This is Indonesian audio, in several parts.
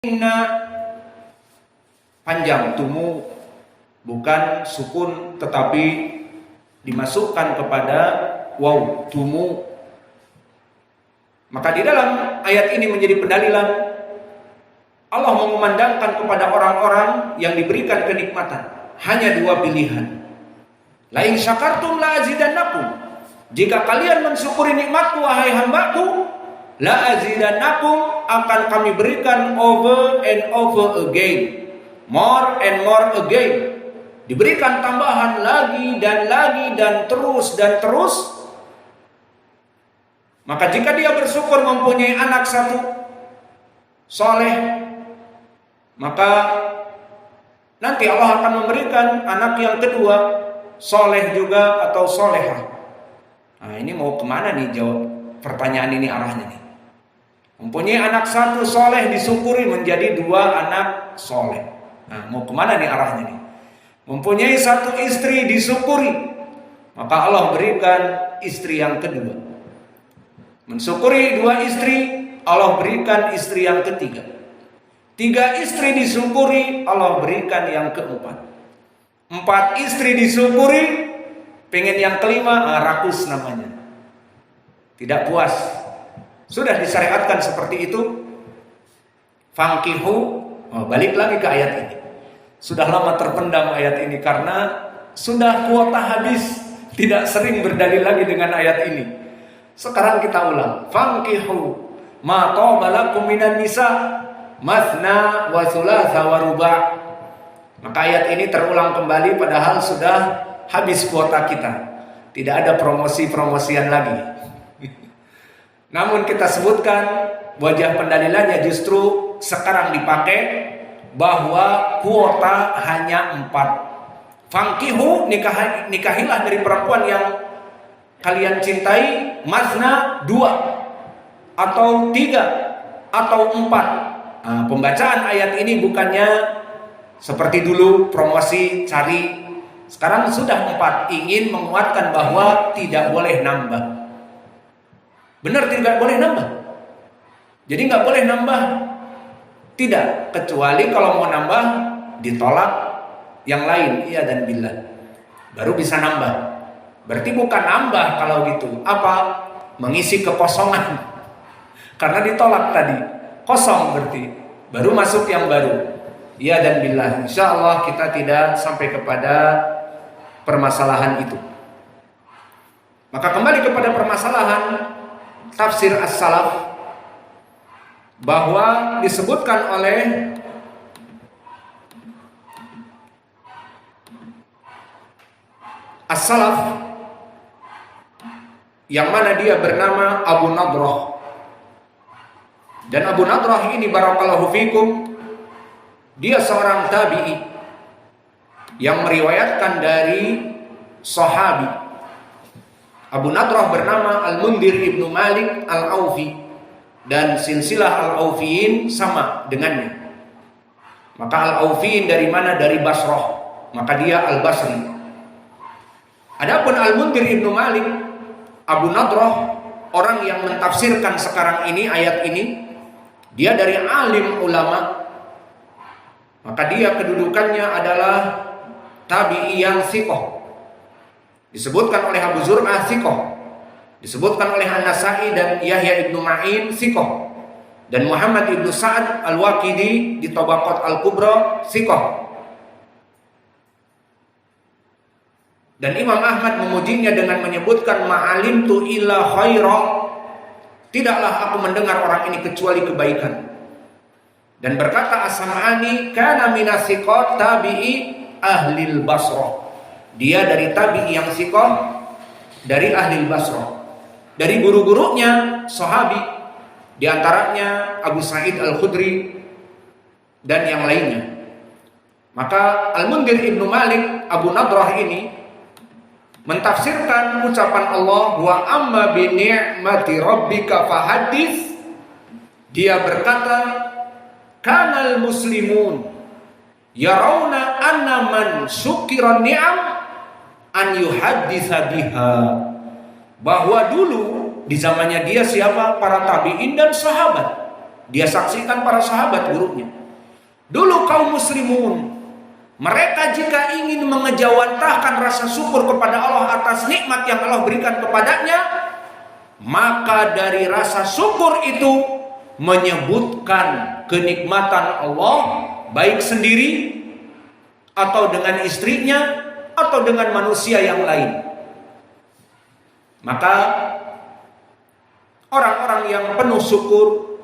Inna panjang tumu, bukan sukun tetapi dimasukkan kepada waw tumu. Maka di dalam ayat ini menjadi pendalilan Allah mengumandangkan kepada orang-orang yang diberikan kenikmatan hanya dua pilihan. La in syakartum la azidannakum. Jika kalian mensyukuri nikmatku wahai hambaku, la azidannakum, akan kami berikan over and over again, more and more again. Diberikan tambahan lagi dan terus dan terus. Maka jika dia bersyukur mempunyai anak satu soleh, maka nanti Allah akan memberikan anak yang kedua soleh juga atau solehah. Nah, ini mau kemana nih jawab pertanyaan ini, arahnya nih? Mempunyai anak satu soleh disyukuri menjadi dua anak soleh. Nah, mau kemana nih arahnya nih? Mempunyai satu istri disyukuri, maka Allah berikan istri yang kedua. Mensyukuri dua istri, Allah berikan istri yang ketiga. Tiga istri disyukuri, Allah berikan yang keempat. Empat istri disyukuri, pengen yang kelima, rakus namanya. Tidak puas. Sudah disyariatkan seperti itu. Fankihu, balik lagi ke ayat ini. Sudah lama terpendam ayat ini karena sudah kuota habis, tidak sering berdalil lagi dengan ayat ini. Sekarang kita ulang. Fankihu ma taba lakum minan nisa mathna wa thulatha wa ruba'. Maka ayat ini terulang kembali padahal sudah habis kuota kita. Tidak ada promosi-promosian lagi. Namun kita sebutkan wajah pendalilannya justru sekarang dipakai bahwa kuota hanya 4. Fankihu, nikahilah dari perempuan yang kalian cintai, mazna 2 atau 3 atau 4. Nah, pembacaan ayat ini bukannya seperti dulu promosi cari. Sekarang sudah 4, ingin menguatkan bahwa tidak boleh nambah. Benar tidak boleh nambah. Jadi nggak boleh nambah. Tidak, kecuali kalau mau nambah ditolak yang lain, iya dan billah. Baru bisa nambah. Berarti bukan nambah kalau gitu. Apa? Mengisi kekosongan. Karena ditolak tadi. Kosong berarti. Baru masuk yang baru. Iya dan billah. Insya Allah kita tidak sampai kepada permasalahan itu. Maka kembali kepada permasalahan tafsir as-salaf, bahwa disebutkan oleh as-salaf yang mana dia bernama Abu Nadrah. Dan Abu Nadrah ini barakallahu fikum, dia seorang tabi'i yang meriwayatkan dari sahabi. Abu Nadrah bernama Al-Mundhir ibnu Malik Al-Aufi, dan silsilah Al-Aufiyin sama dengannya. Maka Al-Aufiyin dari mana? Dari Basrah, maka dia Al-Basri. Adapun Al-Mundhir ibnu Malik, Abu Nadrah, orang yang mentafsirkan sekarang ini ayat ini, dia dari alim ulama. Maka dia kedudukannya adalah tabi'i yang thiqah. Disebutkan oleh Abu Zur'ah thiqah, disebutkan oleh An-Nasa'i dan Yahya ibnu Ma'in thiqah, dan Muhammad ibnu Sa'ad Al-Waqidi di Tabaqat Al-Kubra thiqah. Dan Imam Ahmad memujinya dengan menyebutkan ma'alimtu illa khaira, tidaklah aku mendengar orang ini kecuali kebaikan. Dan berkata As-Sam'ani, kana minasiqat tabi'i ahlil Basrah. Dia dari tabi'i yang siqah, dari ahli Basrah, dari guru-gurunya sahabi, di antaranya Abu Sa'id Al-Khudri dan yang lainnya. Maka Al-Mundhir ibnu Malik, Abu Nadrah ini mentafsirkan ucapan Allah, wa amma bi ni'mati rabbika fahaddits. Dia berkata, kanal muslimun yarawna anna man syukira ni'am an yuhadditsa biha. Bahwa dulu di zamannya dia siapa? Para tabi'in dan sahabat. Dia saksikan para sahabat gurunya. Dulu kaum muslimun, mereka jika ingin mengejawantahkan rasa syukur kepada Allah atas nikmat yang Allah berikan kepadanya, maka dari rasa syukur itu menyebutkan kenikmatan Allah, baik sendiri atau dengan istrinya atau dengan manusia yang lain. Maka orang-orang yang penuh syukur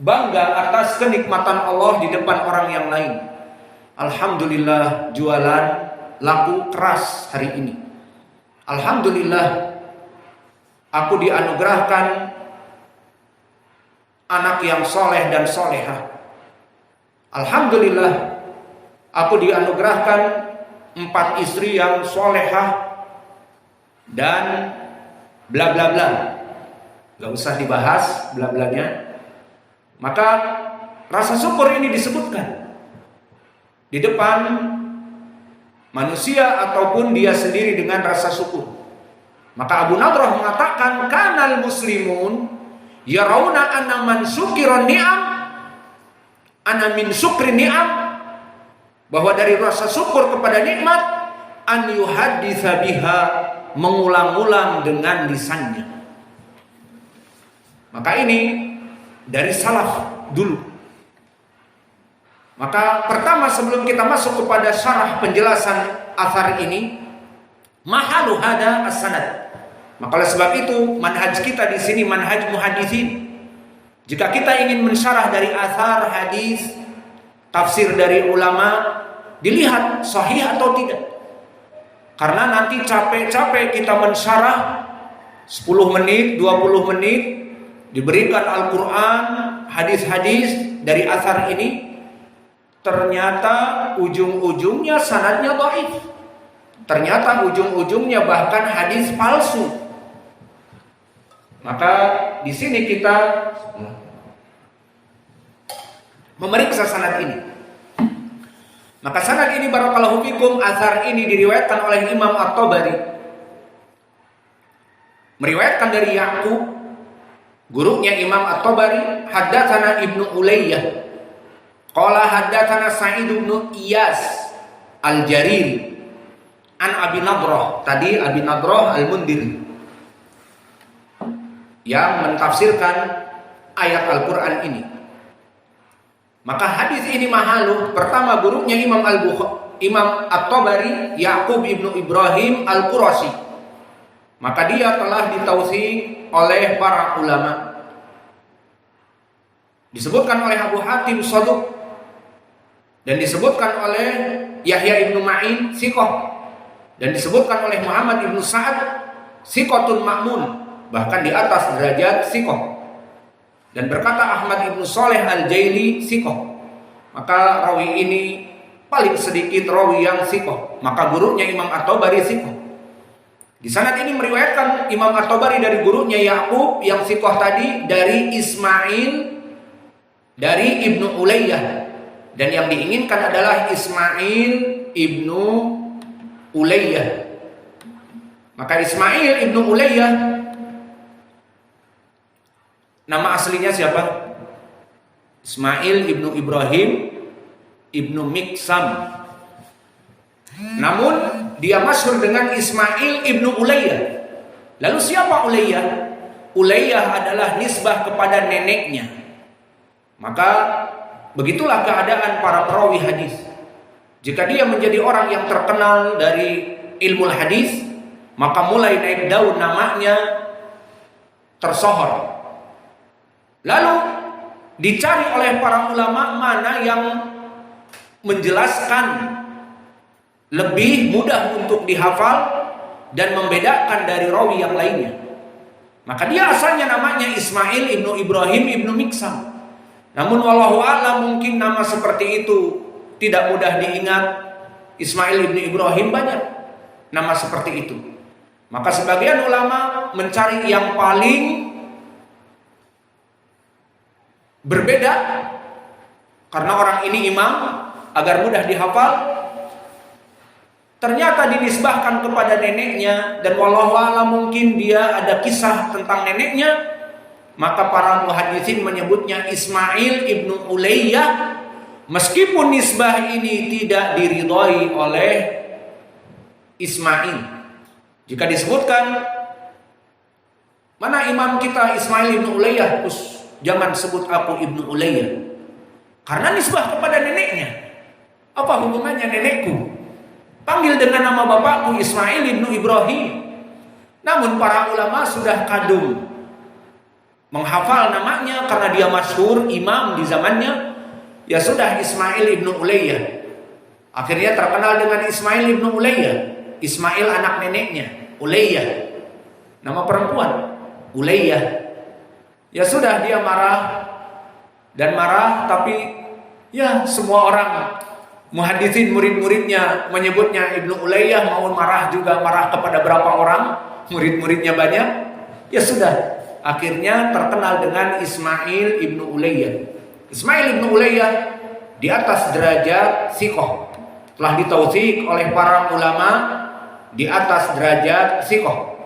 bangga atas kenikmatan Allah di depan orang yang lain. Alhamdulillah jualan laku keras hari ini. Alhamdulillah aku dianugerahkan anak yang soleh dan solehah. Alhamdulillah aku dianugerahkan 4 istri yang solehah dan bla bla bla. Gak usah dibahas bla blanya. Maka rasa syukur ini disebutkan di depan manusia ataupun dia sendiri dengan rasa syukur. Maka Abu Nadrah mengatakan, kanal muslimun yarawna anna man syukira ni'am ana min syukri ni'am, bahwa dari rasa syukur kepada nikmat an yuhadditsa biha, mengulang-ulang dengan lisannya. Maka ini dari salaf dulu. Maka pertama sebelum kita masuk kepada syarah penjelasan athar ini, mahalu hada as-sanad. Maka oleh sebab itu manhaj kita di sini manhaj muhaditsin. Jika kita ingin mensyarah dari athar hadis, tafsir dari ulama, dilihat sahih atau tidak. Karena nanti capek-capek kita mensyarah 10 menit, 20 menit, diberikan Al-Quran, hadis-hadis dari athar ini, ternyata ujung-ujungnya sanadnya dhaif. Ternyata ujung-ujungnya bahkan hadis palsu. Maka di sini kita memeriksa sanad ini. Maka sanad ini barakallahu fikum, athar ini diriwayatkan oleh Imam At-Tabari. Meriwayatkan dari Ya'qub, gurunya Imam At-Tabari, haddatsana Ibnu Ulayyah. Qala haddatsana Sa'id bin Iyas Al-Jariri an Abi Nadrah. Tadi Abi Nadrah Al-Mundhiri yang mentafsirkan ayat Al-Quran ini. Maka hadis ini mahalu. Pertama gurunya Imam At-Tabari, Ya'qub ibnu Ibrahim Al-Qurasi. Maka dia telah ditautsik oleh para ulama. Disebutkan oleh Abu Hatim Shaduq, dan disebutkan oleh Yahya ibnu Ma'in Siqah, dan disebutkan oleh Muhammad ibnu Sa'ad Siqatun Ma'mun, bahkan di atas derajat Siqah. Dan berkata Ahmad ibnu Saleh Al-Jaili Siqah. Maka rawi ini paling sedikit rawi yang Siqah. Maka gurunya Imam At-Tabari Siqah. Di sanad ini meriwayatkan Imam At-Tabari dari gurunya Ya'qub yang Siqah tadi, dari Ismail dari Ibnu Ulayyah, dan yang diinginkan adalah Ismail Ibnu Ulayyah. Maka Ismail Ibnu Ulayyah nama aslinya siapa? Ismail Ibnu Ibrahim Ibnu Miksam. Namun dia masyhur dengan Ismail Ibnu Ulayyah. Lalu siapa Ulayyah? Ulayyah adalah nisbah kepada neneknya. Maka begitulah keadaan para perawi hadis. Jika dia menjadi orang yang terkenal dari ilmu hadis, maka mulai naik daun namanya, tersohor. Lalu dicari oleh para ulama mana yang menjelaskan lebih mudah untuk dihafal dan membedakan dari rawi yang lainnya. Maka dia asalnya namanya Ismail Ibnu Ibrahim Ibnu Miksam. Namun wallahu a'lam mungkin nama seperti itu tidak mudah diingat. Ismail Ibnu Ibrahim banyak nama seperti itu. Maka sebagian ulama mencari yang paling berbeda, karena orang ini imam agar mudah dihafal, ternyata dinisbahkan kepada neneknya. Dan wallahu a'lam mungkin dia ada kisah tentang neneknya, maka para muhaditsin menyebutnya Ismail ibnu Ulayyah, meskipun nisbah ini tidak diridhoi oleh Ismail. Jika disebutkan, mana imam kita Ismail ibnu Ulayyah, jangan sebut aku ibnu Ulayyah, karena nisbah kepada neneknya. Apa hubungannya nenekku? Panggil dengan nama bapakku Ismail ibnu Ibrahim. Namun para ulama sudah kadung menghafal namanya karena dia masyhur imam di zamannya. Ya sudah, Ismail ibnu Ulayyah. Akhirnya terkenal dengan Ismail ibnu Ulayyah. Ismail anak neneknya, Ulayyah. Nama perempuan, Ulayyah. Ya sudah, dia marah dan marah, tapi ya semua orang muhaditsin murid-muridnya menyebutnya ibnu Ulayyah, mau marah juga marah kepada berapa orang, murid-muridnya banyak. Ya sudah, akhirnya terkenal dengan Ismail ibnu Ulayyah. Ismail ibnu Ulayyah di atas derajat thiqah, telah ditautsik oleh para ulama di atas derajat thiqah.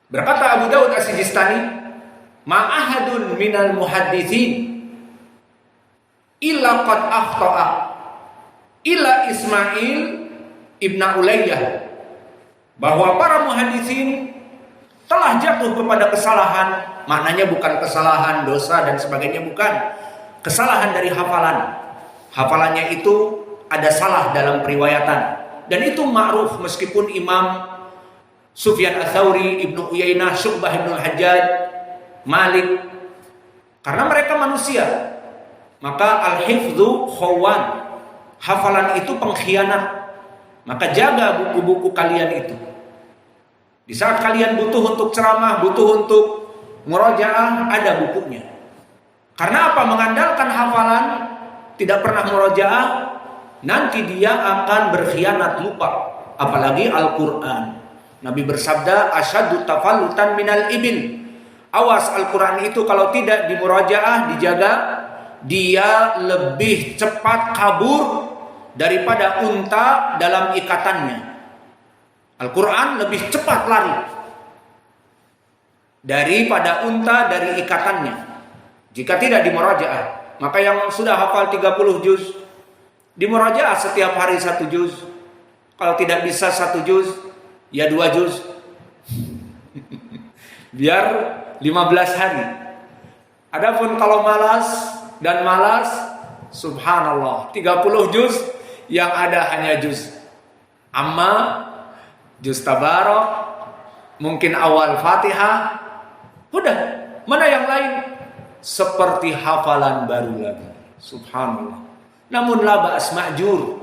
Berkata Abu Daud As-Sijistani, ma'ahadun minal muhaditsin illa qad akhta'a illa Ismail ibnu Ulayyah, bahwa para muhaditsin telah jatuh kepada kesalahan. Maknanya bukan kesalahan dosa dan sebagainya, bukan. Kesalahan dari hafalan. Hafalannya itu ada salah dalam periwayatan. Dan itu ma'ruf, meskipun Imam Sufyan Ats-Tsauri, Ibnu Uyainah, Syu'bah Ibnu Hajjaj, Malik, karena mereka manusia, maka al-hifdzu khawan, hafalan itu pengkhianat. Maka jaga buku-buku kalian itu. Di saat kalian butuh untuk ceramah, butuh untuk murajaah, ada bukunya. Karena apa? Mengandalkan hafalan, tidak pernah murajaah, nanti dia akan berkhianat, lupa. Apalagi Al-Quran. Nabi bersabda, asyaddu tafallutan minal ibil. Awas, Al-Quran itu kalau tidak dimurajaah, dijaga, dia lebih cepat kabur daripada unta dalam ikatannya. Al-Quran lebih cepat lari daripada unta dari ikatannya jika tidak dimurajaah. Maka yang sudah hafal 30 juz, dimurajaah setiap hari 1 juz. Kalau tidak bisa 1 juz, ya 2 juz. Biar 15 hari. Adapun kalau malas, subhanallah, 30 juz yang ada hanya juz Amma, juz Tabarak, mungkin awal Fatihah. Udah, mana yang lain? Seperti hafalan baru lagi. Subhanallah. Namun la ba'as ma'jur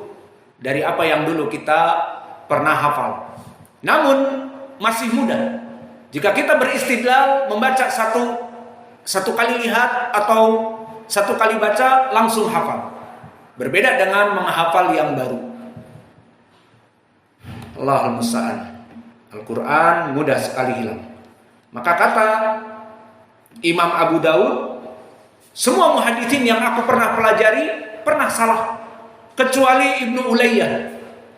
dari apa yang dulu kita pernah hafal. Namun masih mudah. Jika kita beristidlal membaca satu kali lihat atau satu kali baca langsung hafal. Berbeda dengan menghafal yang baru. Allahul musta'an. Al-Quran mudah sekali hilang. Maka kata Imam Abu Daud, semua muhaditsin yang aku pernah pelajari pernah salah, kecuali Ibnu Ulayyah.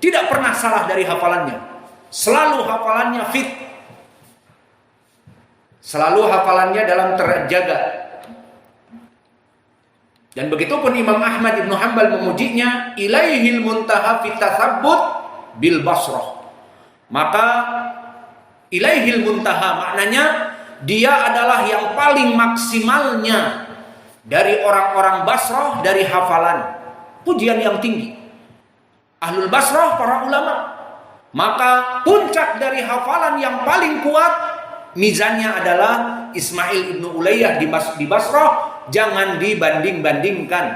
Tidak pernah salah dari hafalannya. Selalu hafalannya fit. Selalu hafalannya dalam terjaga. Dan begitu pun Imam Ahmad Ibnu Hanbal memujinya, ilaihil muntaha fit tatsabbut bil Basrah. Maka ilaihil muntaha maknanya dia adalah yang paling maksimalnya dari orang-orang Basrah dari hafalan. Pujian yang tinggi. Ahlul Basrah para ulama. Maka puncak dari hafalan yang paling kuat mizannya adalah Ismail ibnu Ulayyah di Basrah. Jangan dibanding-bandingkan